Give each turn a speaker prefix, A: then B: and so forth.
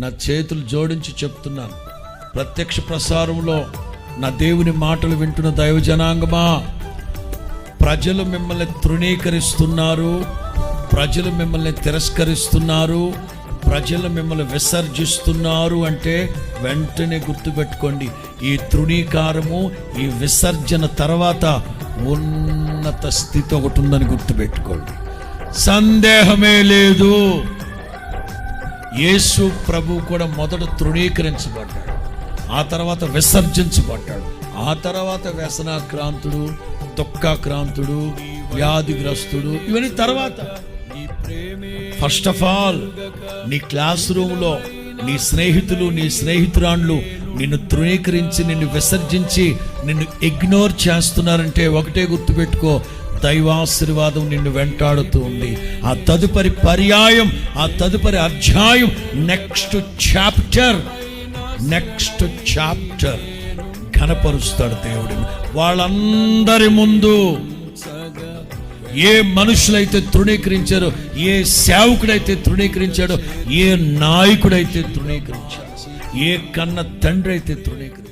A: నా చేతులు జోడించి చెప్తున్నాను, ప్రత్యక్ష ప్రసారంలో నా దేవుని మాటలు వింటున్న దైవ జనాంగమా, ప్రజలు మిమ్మల్ని తృణీకరిస్తున్నారు, ప్రజలు మిమ్మల్ని తిరస్కరిస్తున్నారు, ప్రజలు మిమ్మల్ని విసర్జిస్తున్నారు అంటే వెంటనే గుర్తుపెట్టుకోండి, ఈ తృణీకారము, ఈ విసర్జన తర్వాత ఉన్నత స్థితి ఒకటి ఉందని గుర్తుపెట్టుకోండి. సందేహమే లేదు. యేసు ప్రభు కూడా మొదట తృణీకరించబడ్డాడు, ఆ తర్వాత విసర్జించబడ్డాడు, ఆ తర్వాత వ్యసనాక్రాంతుడు, దుఃఖాక్రాంతుడు, వ్యాధిగ్రస్తుడు, ఇవన్నీ తర్వాత. ఫస్ట్ ఆఫ్ ఆల్ నీ క్లాస్ రూమ్లో నీ స్నేహితులు, నీ స్నేహితురాండ్లు నిన్ను తృణీకరించి, నిన్ను విసర్జించి, నిన్ను ఇగ్నోర్ చేస్తున్నారంటే ఒకటే గుర్తుపెట్టుకో, దైవాశీర్వాదం నిన్ను వెంటాడుతూ ఉంది. ఆ తదుపరి పర్యాయం, ఆ తదుపరి అధ్యాయం, నెక్స్ట్ చాప్టర్ ఘనపరుస్తాడు దేవుడిని. వాళ్ళందరి ముందు ఏ మనుషులైతే తృణీకరించారో, ఏ సేవకుడైతే తృణీకరించాడో, ఏ నాయకుడైతే తృణీకరించాడో, ఏ కన్న తండ్రి అయితే తృణీకరించాడు,